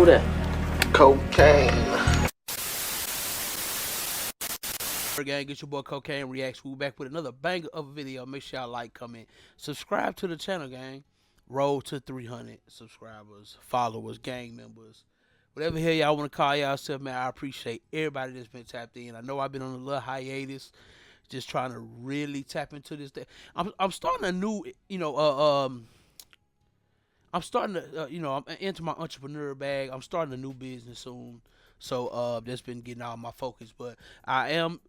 Who that? Cocaine. Gang, get your boy Cocaine Reacts. We're back with another banger of a video. Make sure y'all like, comment, subscribe to the channel, gang. Roll to 300 subscribers, followers, gang members, whatever hell y'all want to call y'allself, man. I appreciate everybody that's been tapped in. I know I've been on a little hiatus, just trying to really tap into this thing. I'm starting a new, I'm starting to, I'm into my entrepreneur bag. I'm starting a new business soon, so that's been getting all my focus. But I am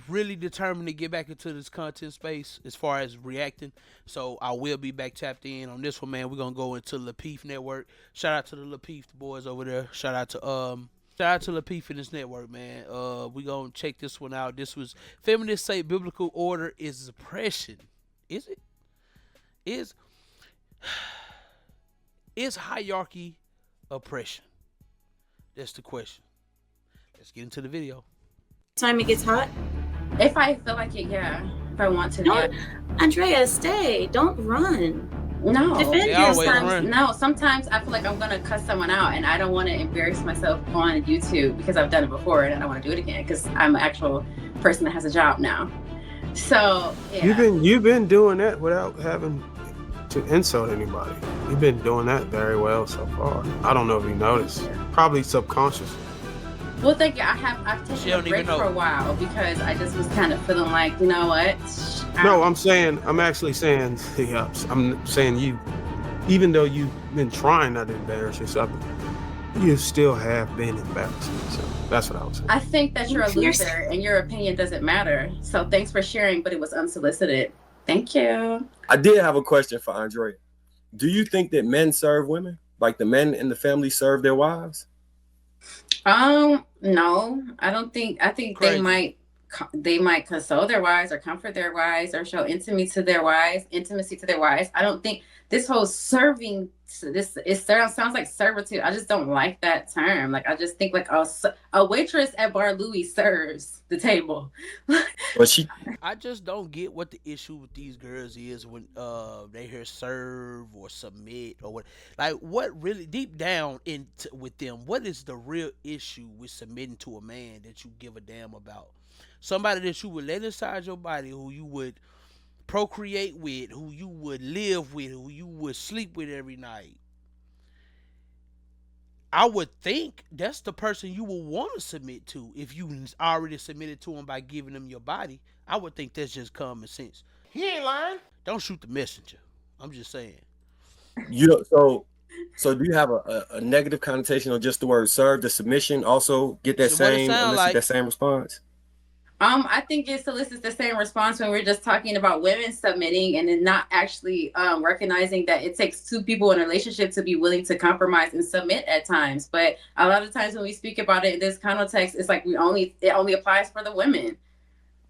really determined to get back into this content space as far as reacting. So I will be back tapped in on this one, man. We're gonna go into Lapeef Network. Shout out to the Lapeef boys over there. Shout out to Lapeef in this network, man. We gonna check this one out. This was feminists say biblical order is oppression. Is it? Is hierarchy oppression? That's the question. Let's get into the video. Time it gets hot? If I feel like it, yeah. If I want to, No, yeah. Andrea, stay. Don't run. No. Defend yourself. No, sometimes I feel like I'm gonna cuss someone out and I don't want to embarrass myself on YouTube because I've done it before and I don't want to do it again because I'm an actual person that has a job now. So yeah. You've been doing that without having to insult anybody. You've been doing that very well so far. I don't know if you noticed. Probably subconsciously. Well, thank you. I've taken a break for a while because I just was kind of feeling like, you know what? I'm actually saying, I'm saying you, even though you've been trying not to embarrass yourself, you still have been embarrassing. So that's what I was saying. I think that you're a loser and your opinion doesn't matter. So thanks for sharing, but it was unsolicited. Thank you. I did have a question for Andrea. Do you think that men serve women? Like the men in the family serve their wives? No, I don't think. I think Crazy. they might console their wives or comfort their wives or show intimacy to their wives. I don't think this whole serving, sounds like servitude. I just don't like that term. Like, I just think like a waitress at Bar Louie serves the table. But I just don't get what the issue with these girls is when they hear serve or submit or what. Like, what really deep down with them, what is the real issue with submitting to a man that you give a damn about? Somebody that you would let inside your body, who you would procreate with, who you would live with, who you would sleep with every night. I would think that's the person you will want to submit to if you already submitted to him by giving him your body. I would think that's just common sense. He ain't lying. Don't shoot the messenger. I'm just saying. So do you have a negative connotation of just the word serve? The submission also get that that same response? I think it solicits the same response when we're just talking about women submitting and then not actually recognizing that it takes two people in a relationship to be willing to compromise and submit at times. But a lot of times when we speak about it in this context, it's like it only applies for the women.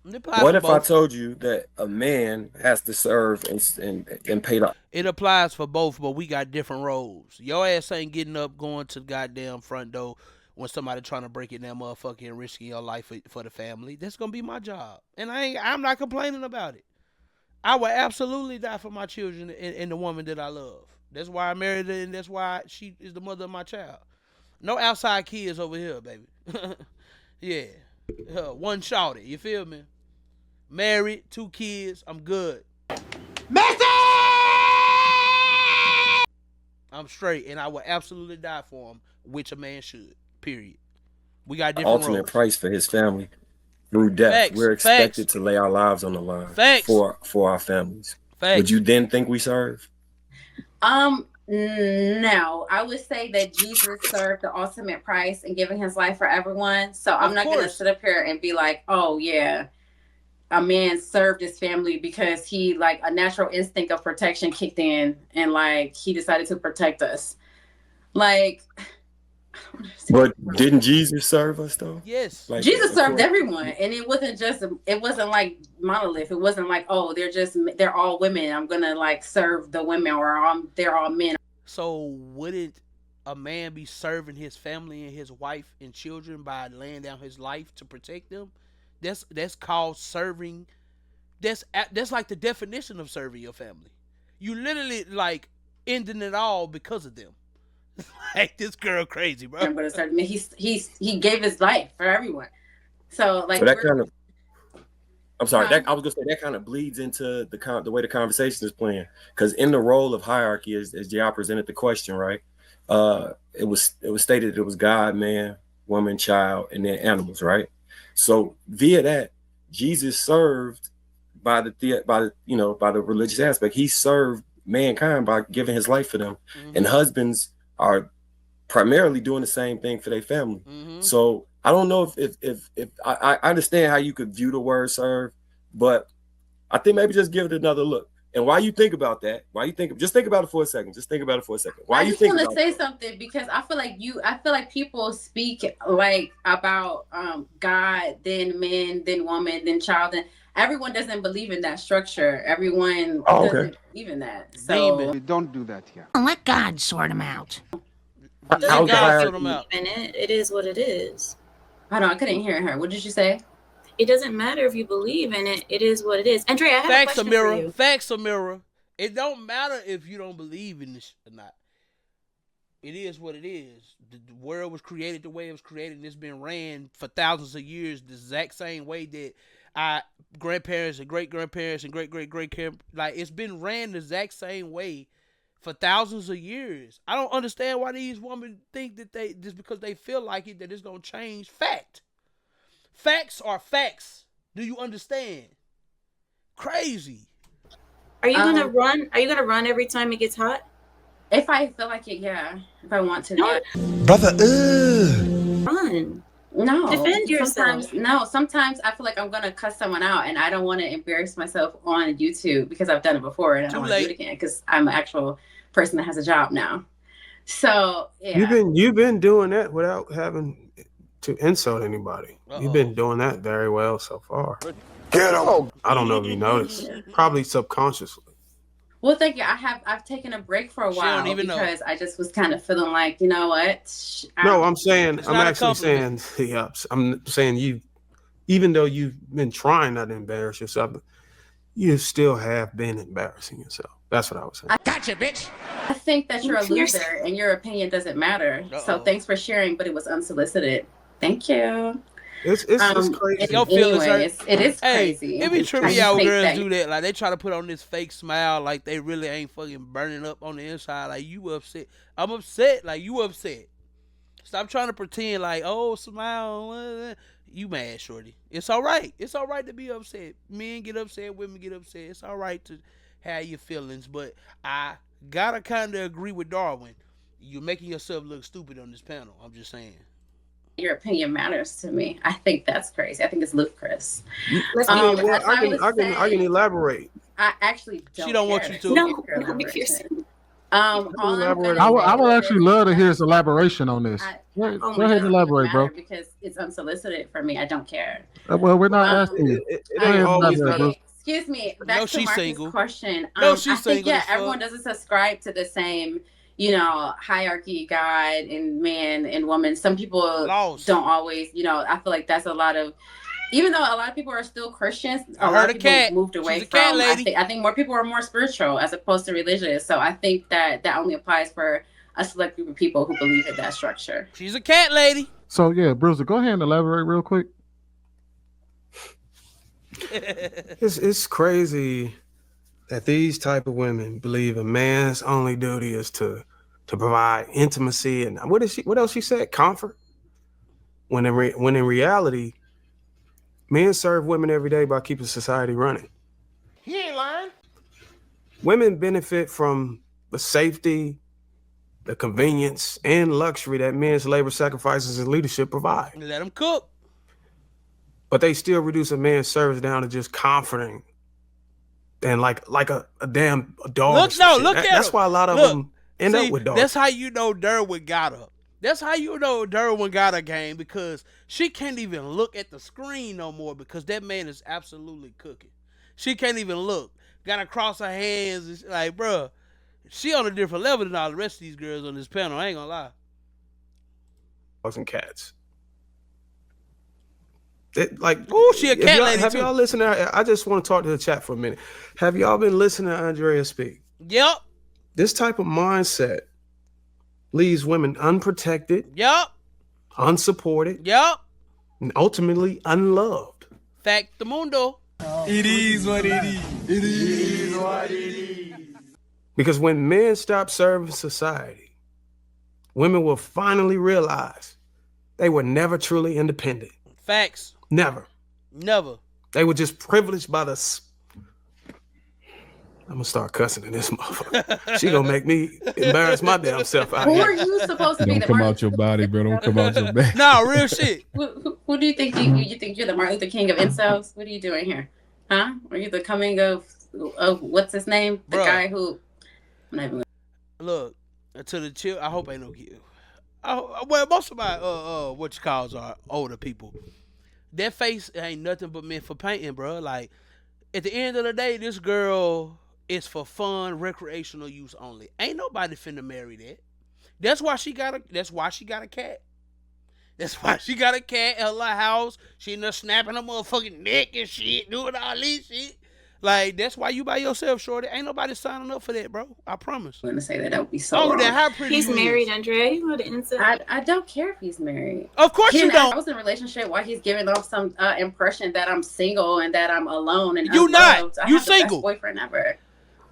What if I told you that a man has to serve and pay up? It applies for both, but we got different roles. Your ass ain't getting up, going to the goddamn front door when somebody trying to break in that motherfucker and risking your life for the family. That's gonna be my job, and I'm not complaining about it. I would absolutely die for my children and the woman that I love. That's why I married her, and that's why she is the mother of my child. No outside kids over here, baby. Yeah, one shorty. You feel me? Married, 2 kids. I'm good. Messy! I'm straight, and I would absolutely die for him, which a man should. Period. We got different ultimate roles. Price for his family through death. Facts. We're expected to lay our lives on the line for our families. Facts. Would you then think we serve? No, I would say that Jesus served the ultimate price in giving his life for everyone. So I'm not going to sit up here and be like, oh yeah, a man served his family because he, like, a natural instinct of protection kicked in and like he decided to protect us. Like, but didn't Jesus serve us though? Yes. Like, Jesus served everyone, and it wasn't like monolith. It wasn't like, oh, they're all women, I'm gonna like serve the women, or they're all men. So wouldn't a man be serving his family and his wife and children by laying down his life to protect them? That's called serving. That's like the definition of serving your family. You literally like ending it all because of them. Like, this girl crazy, bro. But a certain man, he gave his life for everyone. So like, So that kind of, I'm sorry, Huh? that I was gonna say that kind of bleeds into the way the conversation is playing. Because in the role of hierarchy, as J.I. presented the question, right? It was stated it was God, man, woman, child, and then animals, right? So via that, Jesus served by the religious aspect. He served mankind by giving his life for them, and husbands are primarily doing the same thing for their family. So I don't know if I understand how you could view the word serve, but I think maybe just give it another look. And while you think about that, just think about it for a second. Just think about it for a second. I just want to say something, because I feel like people speak like about God, then men, then woman, then child, and everyone doesn't believe in that structure. Everyone doesn't believe in that. So Don't do that here. Let God sort him out. How's the hierarchy? It is what it is. Hold on, I couldn't hear her. What did you say? It doesn't matter if you believe in it. It is what it is. Andrea, I have a question for you. Facts, Amira. It don't matter if you don't believe in this or not. It is what it is. The world was created the way it was created, and it's been ran for thousands of years the exact same way that our grandparents and great-grandparents and great-great-great, like, it's been ran the exact same way for thousands of years. I don't understand why these women think that they, just because they feel like it, that it's going to change. Facts are facts. Do you understand? Crazy. Are you gonna run? Are you gonna run every time it gets hot? If I feel like it, yeah. If I want to, No. Brother, Run. No. Defend yourself. Sometimes I feel like I'm gonna cuss someone out, and I don't want to embarrass myself on YouTube because I've done it before, and I don't want to do it again because I'm an actual person that has a job now. So yeah. You've been doing that without having to insult anybody. You've been doing that very well so far. get him. I don't know if you noticed. Probably subconsciously. Well, thank you. I've taken a break for a while because I just was kind of feeling like, you know what? I'm actually saying, I'm saying you, even though you've been trying not to embarrass yourself, you still have been embarrassing yourself. That's what I was saying. Gotcha, bitch. I think that you're a loser and your opinion doesn't matter. So thanks for sharing, but it was unsolicited. Thank you. It's crazy. Your feelings it is crazy. It be tripping out when girls do that. Like, they try to put on this fake smile like they really ain't fucking burning up on the inside. Like, you upset. I'm upset. Like, you upset. Stop trying to pretend like, oh, smile. You mad, shorty. It's all right. It's all right to be upset. Men get upset. Women get upset. It's all right to have your feelings. But I gotta kind of agree with Darwin. You're making yourself look stupid on this panel. I'm just saying. Your opinion matters to me. I think that's crazy. I think it's ludicrous. I can elaborate. I actually don't. She don't want you to. No, I would actually love to hear his elaboration on this. Go ahead and elaborate, bro. Because it's unsolicited for me. I don't care. Well, we're not asking you. Excuse me. Back to Marcus' question. No, she's I think, single. everyone doesn't subscribe to the same, hierarchy, God and man and woman. Some people don't always, I feel like that's a lot of, even though a lot of people are still Christians, a lot of people moved away from, I think more people are more spiritual as opposed to religious. So I think that only applies for a select group of people who believe in that structure. She's a cat lady. So yeah, Bruiser, go ahead and elaborate real quick. It's crazy that these type of women believe a man's only duty is to provide intimacy and what else she said? Comfort. When in reality, men serve women every day by keeping society running. He ain't lying. Women benefit from the safety, the convenience, and luxury that men's labor, sacrifices, and leadership provide. Let them cook. But they still reduce a man's service down to just comforting and like a damn dog. That's why a lot of them end up with dogs. That's how you know Derwin got her. That's how you know Derwin got her game, because she can't even look at the screen no more because that man is absolutely cooking. She can't even look. Gotta cross her hands. And like, bruh, she on a different level than all the rest of these girls on this panel. I ain't gonna lie. Dogs and cats. She a cat lady have too. Y'all listened? I just want to talk to the chat for a minute. Have y'all been listening to Andrea speak? Yep. This type of mindset leaves women unprotected, Yup. unsupported, Yup. and ultimately unloved. Fact mundo. It is what it is. It is what it is. Because when men stop serving society, women will finally realize they were never truly independent. Facts. Never. They were just privileged by the... I'm gonna start cussing in this motherfucker. She gonna make me embarrass my damn self out Who here. are you supposed to be? Don't come out your body, bro. Don't come out your body. Nah, real shit. Who do you think you think you're the Martin Luther King of incels? What are you doing here? Huh? Are you the coming of what's his name? The guy who... I'm not even... Look, to the chill, I hope ain't no kid. Well, most of my what you calls are older people. Their face ain't nothing but meant for painting, bro. Like, at the end of the day, this girl is for fun, recreational use only. Ain't nobody finna marry that. That's why she got a cat. That's why she got a cat in her house. She in there snapping her motherfucking neck and shit, doing all this shit. Like, that's why you by yourself, shorty. Ain't nobody signing up for that, bro. I promise. I'm gonna say that would be so wrong. How pretty he's married, Andre. What an insult. I don't care if he's married. Of course you don't. I was in a relationship while he's giving off some impression that I'm single and that I'm alone and you unloved. not. You single. The best boyfriend ever.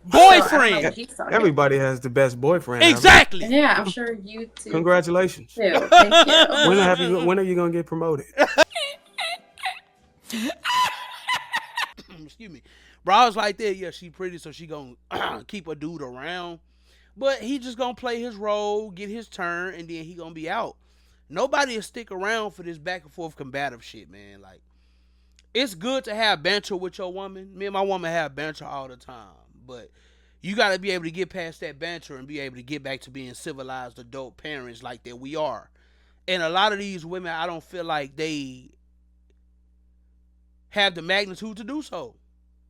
Boyfriend. So Everybody has the best boyfriend. Exactly. Ever. Yeah, I'm sure you too. Congratulations. Too. Thank you. When are you gonna get promoted? Excuse me. Bro, I was like that. Yeah, she pretty, so she gonna keep a dude around. But he just gonna play his role, get his turn, and then he gonna be out. Nobody will stick around for this back and forth combative shit, man. Like, it's good to have banter with your woman. Me and my woman have banter all the time. But you gotta be able to get past that banter and be able to get back to being civilized adult parents like that we are. And a lot of these women, I don't feel like they have the magnitude to do so.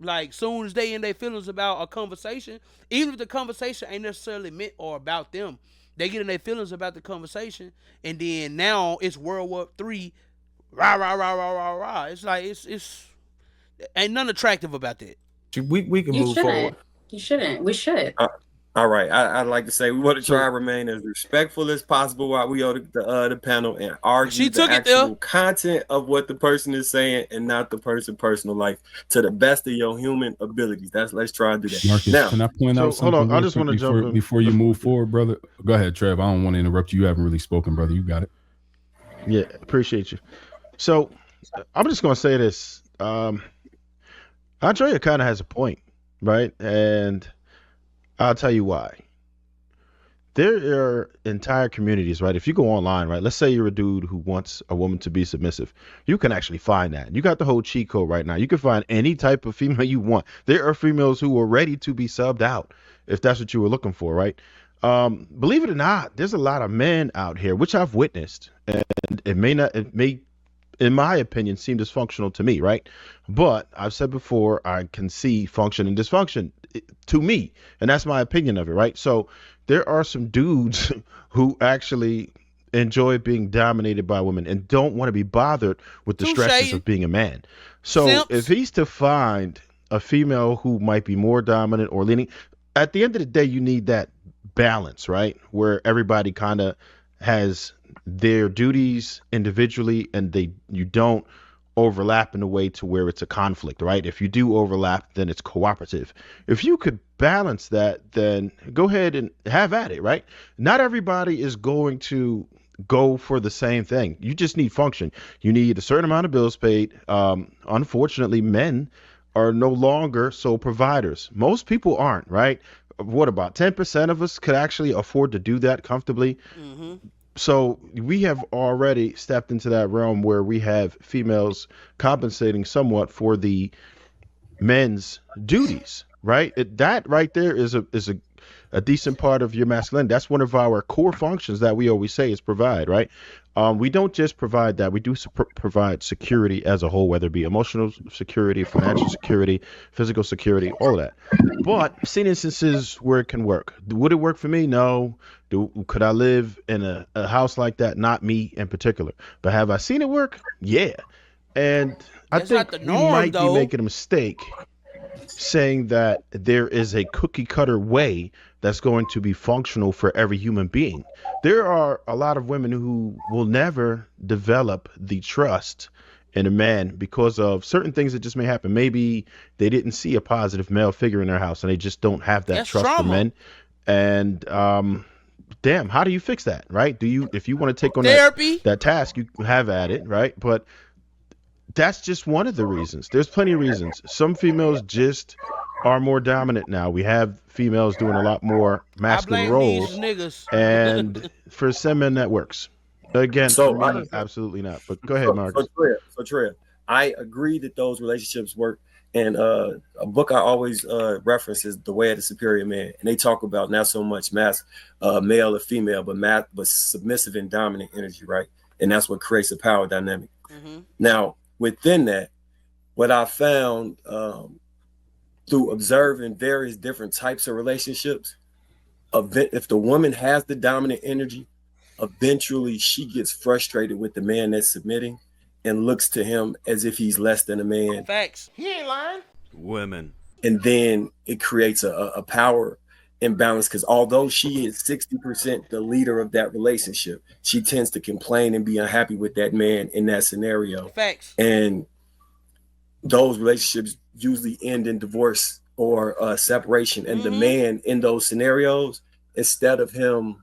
Like, soon as they in their feelings about a conversation, even if the conversation ain't necessarily meant or about them, they get in their feelings about the conversation, and then now it's World War III, rah, rah, rah, rah, rah, rah. It's like, it's ain't nothing attractive about that. We can move forward. You shouldn't. We should. All right. I'd like to say we want to try to remain as respectful as possible while we on the panel and argue the actual content of what the person is saying and not the person's personal life to the best of your human abilities. Let's try to do that. Marcus, now, can I point out something? Hold on. I just want to jump in before you move forward, brother. Go ahead, Trev. I don't want to interrupt you. You haven't really spoken, brother. You got it. Yeah, appreciate you. So I'm just going to say this. Andrea kind of has a point, right? And I'll tell you why. There are entire communities, right? If you go online, right? Let's say you're a dude who wants a woman to be submissive. You can actually find that. You got the whole cheat code right now. You can find any type of female you want. There are females who are ready to be subbed out if that's what you were looking for, right? Believe it or not, there's a lot of men out here, which I've witnessed, and it may, in my opinion, seem dysfunctional to me, right? But I've said before, I can see function and dysfunction to me, and that's my opinion of it, right? So there are some dudes who actually enjoy being dominated by women and don't want to be bothered with the stresses of being a man. So if he's to find a female who might be more dominant or leaning, at the end of the day, you need that balance, right? Where everybody kind of has their duties individually and you don't overlap in a way to where it's a conflict, right? If you do overlap, then it's cooperative. If you could balance that, then go ahead and have at it, right? Not everybody is going to go for the same thing. You just need function. You need a certain amount of bills paid. Unfortunately, men are no longer sole providers. Most people aren't, right? What about 10% of us could actually afford to do that comfortably? Mm-hmm. So we have already stepped into that realm where we have females compensating somewhat for the men's duties, right? That right there is a decent part of your masculinity. That's one of our core functions that we always say is provide, right? We don't just provide that. We do provide security as a whole, whether it be emotional security, financial security, physical security, all of that. But I've seen instances where it can work. Would it work for me? No. Could I live in a house like that? Not me in particular. But have I seen it work? Yeah. And I think we might be making a mistake saying that there is a cookie cutter way that's going to be functional for every human being. There are a lot of women who will never develop the trust in a man because of certain things that just may happen. Maybe they didn't see a positive male figure in their house and they just don't have that trust for men. And damn, how do you fix that, right? If you want to take on that task, you have at it, right? But that's just one of the reasons. There's plenty of reasons. Some females just are more dominant now. We have females doing a lot more masculine roles, and for some men that works. Again, for me, absolutely not. But go ahead, Marcus. So Trev, I agree that those relationships work. And a book I always reference is The Way of the Superior Man, and they talk about not so much male or female, but submissive and dominant energy, right? And that's what creates a power dynamic. Mm-hmm. Now, within that, what I found through observing various different types of relationships, if the woman has the dominant energy, eventually she gets frustrated with the man that's submitting and looks to him as if he's less than a man. Facts. He ain't lying. Women. And then it creates a power imbalance, because although she is 60% the leader of that relationship, she tends to complain and be unhappy with that man in that scenario. Facts. And those relationships usually end in divorce or separation. And the man in those scenarios, instead of him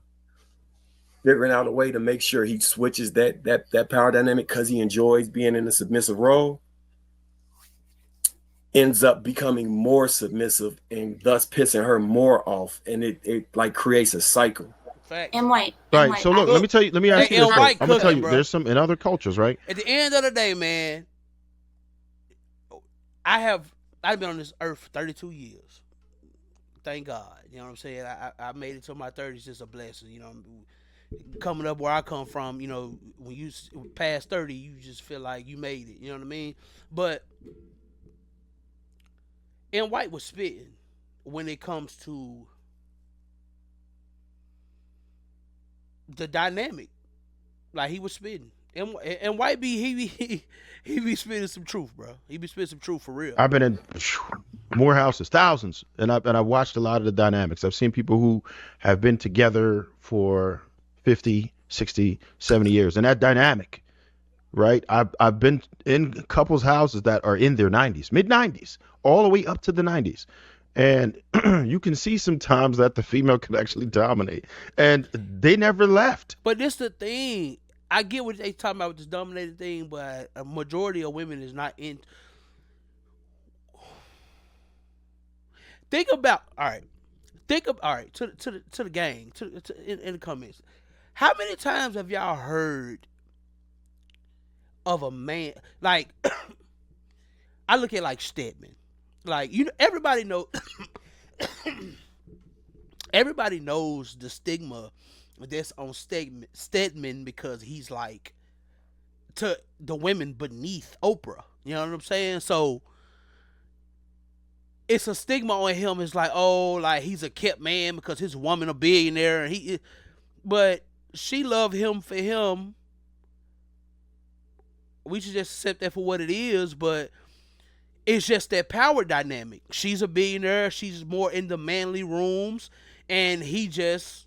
figuring out a way to make sure he switches that power dynamic because he enjoys being in a submissive role, ends up becoming more submissive and thus pissing her more off, and it like creates a cycle. And white. Right. So look, let me ask you this. I'm gonna tell you, there's some in other cultures, right? At the end of the day, man, I've been on this earth for 32 years. Thank God. You know what I'm saying? I made it to my 30s. It's a blessing. You know, coming up where I come from, you know, when you past 30, you just feel like you made it. You know what I mean? But and White was spitting when it comes to the dynamic. Like, he was spitting. And White he be spitting some truth, bro. He be spitting some truth for real. I've been in more houses, thousands, and I watched a lot of the dynamics. I've seen people who have been together for 50, 60, 70 years, and that dynamic, right? I've been in couples' houses that are in their 90s, mid-90s, all the way up to the 90s. And you can see sometimes that the female can actually dominate, and they never left. But this the thing. I get what they talking about with this dominated thing, but a majority of women is not in. Think about to the gang in the comments. How many times have y'all heard of a man like? I look at like Stedman, like, you know, everybody knows the stigma that's on Stedman because he's like to the women beneath Oprah. You know what I'm saying? So it's a stigma on him. It's like, oh, like he's a kept man because his woman a billionaire, and but she loved him for him. We should just accept that for what it is, but it's just that power dynamic. She's a billionaire. She's more in the manly rooms, and he just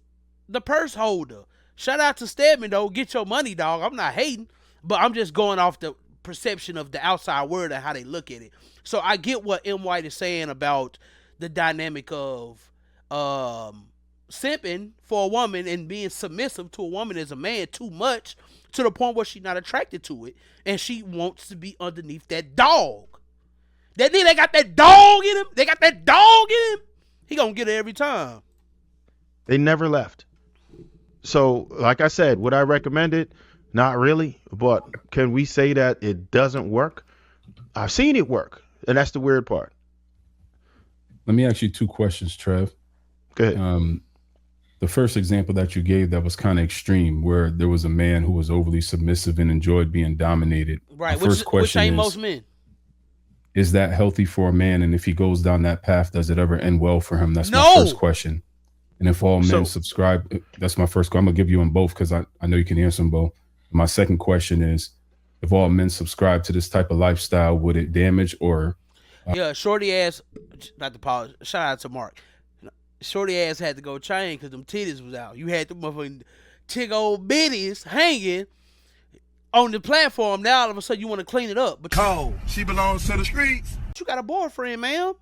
the purse holder. Shout out to Stedman, though. Get your money, dog. I'm not hating, but I'm just going off the perception of the outside world and how they look at it. So I get what M. White is saying about the dynamic of simping for a woman and being submissive to a woman as a man too much, to the point where she's not attracted to it, and she wants to be underneath that dog. That nigga, they got that dog in him. They got that dog in him. He gonna get it every time. They never left. So, like I said, would I recommend it? Not really. But can we say that it doesn't work? I've seen it work, and that's the weird part. Let me ask you two questions, Trev. Go ahead. The first example that you gave that was kind of extreme, where there was a man who was overly submissive and enjoyed being dominated. Right. Which ain't most men. Is that healthy for a man? And if he goes down that path, does it ever end well for him? That's my first question. And if all men subscribe, that's my first question. I'm going to give you them both because I know you can answer them both. My second question is, if all men subscribe to this type of lifestyle, would it damage or Yeah, shorty ass. Not to pause. Shout out to Mark. Shorty ass had to go change because them titties was out. You had the motherfucking tick old bitties hanging on the platform. Now all of a sudden you want to clean it up. But Cold. She belongs to the streets. You got a boyfriend, ma'am.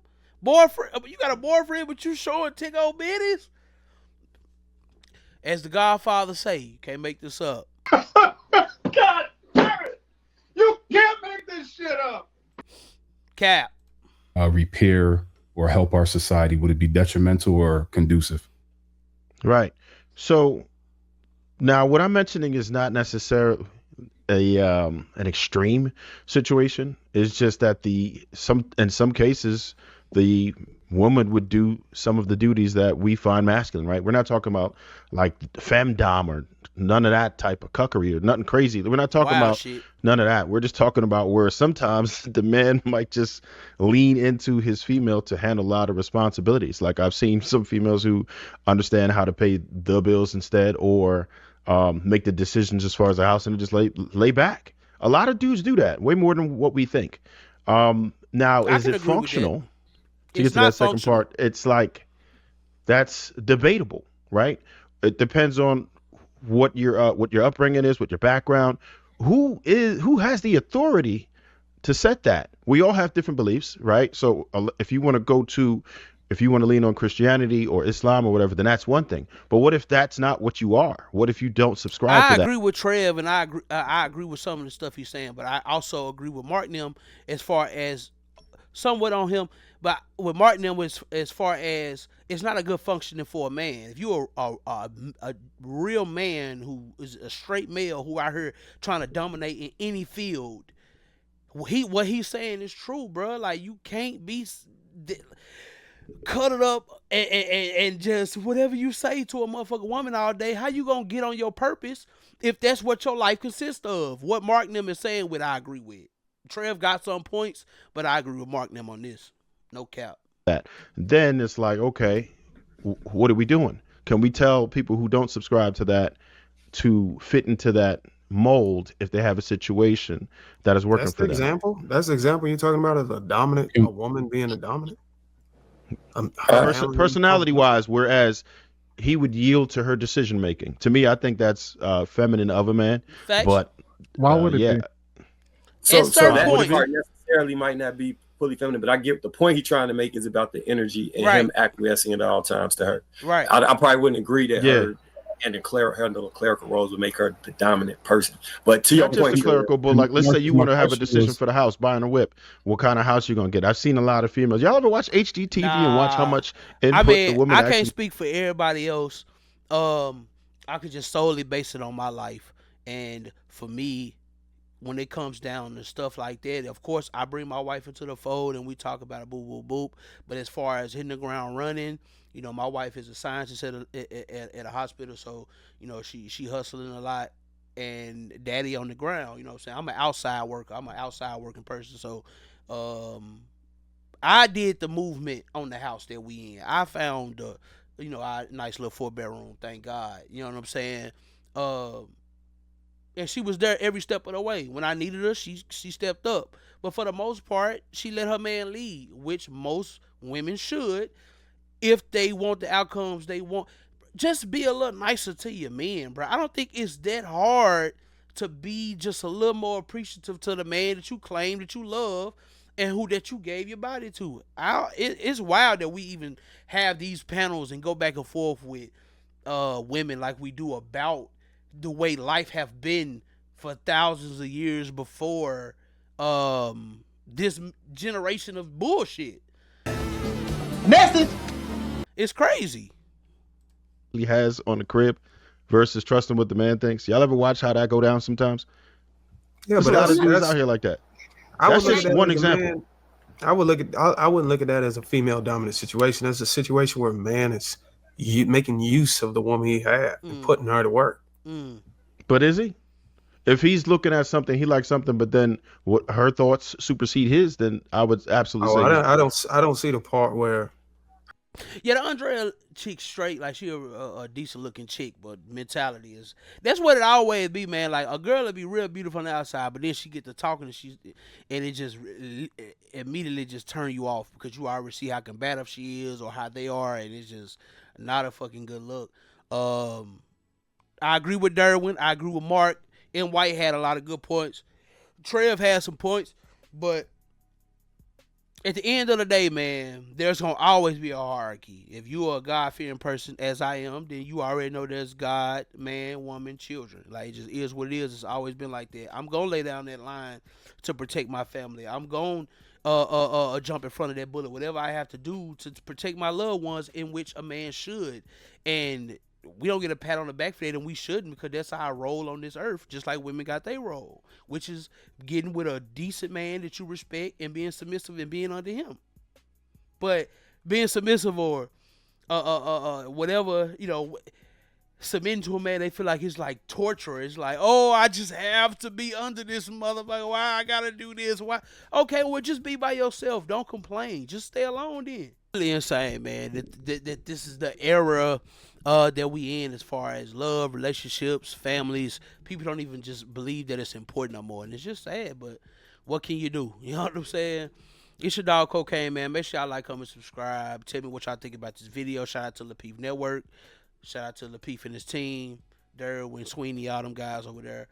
Boyfriend. You got a boyfriend, but you showing tick old bitties. As the Godfather say, you can't make this up. God damn it! You can't make this shit up. Cap. Repair or help our society? Would it be detrimental or conducive? Right. So now what I'm mentioning is not necessarily an extreme situation. It's just that in some cases the woman would do some of the duties that we find masculine, right? We're not talking about like femdom or none of that type of cuckery or nothing crazy. We're not talking about none of that. We're just talking about where sometimes the man might just lean into his female to handle a lot of responsibilities. Like I've seen some females who understand how to pay the bills instead, or make the decisions as far as the house, and just lay back. A lot of dudes do that, way more than what we think. Now, is it functional? To get to that second part, it's like that's debatable, right? It depends on what your upbringing is, what your background, who has the authority to set that. We all have different beliefs, right? So if you want to lean on Christianity or Islam or whatever, then that's one thing. But what if that's not what you are? What if you don't subscribe to that? I agree with Trev, and I agree with some of the stuff he's saying, but I also agree with Mark and them as far as somewhat on him. But with Martin them, as far as it's not a good functioning for a man. If you're a real man who is a straight male who out here trying to dominate in any field, what he's saying is true, bro. Like you can't be cut it up and just whatever you say to a motherfucking woman all day. How you gonna get on your purpose if that's what your life consists of? What Mark and them is saying, I agree with. Trev got some points, but I agree with Mark and them on this. No cap. Then it's like, okay, what are we doing? Can we tell people who don't subscribe to that to fit into that mold if they have a situation that is working for them? That's the example you're talking about, as a woman being a dominant? Personality wise, whereas he would yield to her decision making. To me, I think that's feminine of a man. Facts. But why would it be? So that part necessarily might not be fully feminine, but I get the point he's trying to make is about the energy and him acquiescing at all times to her. Right. I probably wouldn't agree that her and the clerical roles would make her the dominant person. But to your point, just clerical, but like let's say you want to have a decision for the house, buying a whip. What kind of house you gonna get? I've seen a lot of females. Y'all ever watch HGTV and watch how much input the woman? I can't speak for everybody else. I could just solely base it on my life, and for me, when it comes down to stuff like that, of course, I bring my wife into the fold and we talk about it, boop, boop, boop. But as far as hitting the ground running, you know, my wife is a scientist at a hospital, so, you know, she hustling a lot, and daddy on the ground, you know what I'm saying? I'm an outside worker. I'm an outside working person, so I did the movement on the house that we in. I found, a nice little 4-bedroom, thank God. You know what I'm saying? And she was there every step of the way. When I needed her, she stepped up. But for the most part, she let her man lead, which most women should if they want the outcomes they want. Just be a little nicer to your men, bro. I don't think it's that hard to be just a little more appreciative to the man that you claim that you love and who that you gave your body to. It's wild that we even have these panels and go back and forth with women like we do about the way life have been for thousands of years before this generation of bullshit. Message. It's crazy. He has on the crib versus trusting what the man thinks. Y'all ever watch how that go down sometimes? Yeah, there's but a lot of dudes out here like that. That's just one example. I wouldn't look at that as a female dominant situation. That's a situation where a man is making use of the woman he had and putting her to work. But is he? If he's looking at something, he likes something, but then what her thoughts supersede his, then I would absolutely say I don't see the part where Yeah, the Andrea chick straight, like she a decent looking chick, but mentality is that's what it always be, man. Like a girl will be real beautiful on the outside, but then she get to talking and it just immediately just turn you off because you already see how combative she is or how they are, and it's just not a fucking good look. I agree with Derwin. I agree with Mark. And White had a lot of good points. Trev had some points, but at the end of the day, man, there's going to always be a hierarchy. If you are a God-fearing person, as I am, then you already know there's God, man, woman, children. Like, it just is what it is. It's always been like that. I'm going to lay down that line to protect my family. I'm going to jump in front of that bullet, whatever I have to do to protect my loved ones, in which a man should. And we don't get a pat on the back for that, and we shouldn't, because that's how I roll on this earth, just like women got their role, which is getting with a decent man that you respect and being submissive and being under him. But being submissive or whatever, submitting to a man, they feel like it's like torture. It's like, oh, I just have to be under this motherfucker. Why I gotta do this? Why? Okay, well, just be by yourself. Don't complain. Just stay alone then. Really insane, man. That this is the era that we in as far as love, relationships, families. People don't even just believe that it's important no more, and it's just sad. But what can you do? You know what I'm saying? It's your dog Cocaine, man. Make sure y'all like, comment, subscribe. Tell me what y'all think about this video. Shout out to Lapeef Network. Shout out to Lapeef and his team, Derwin, Sweeney, all them guys over there.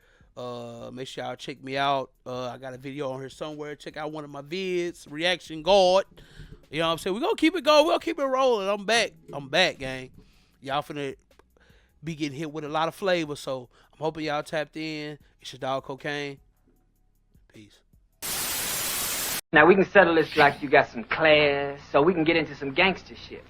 Make sure y'all check me out. I got a video on here somewhere. Check out one of my vids, Reaction God. You know what I'm saying? We're going to keep it going. We're going to keep it rolling. I'm back, gang. Y'all finna be getting hit with a lot of flavor, so I'm hoping y'all tapped in. It's your dog Cocaine. Peace. Now we can settle this like you got some class, so we can get into some gangster shit.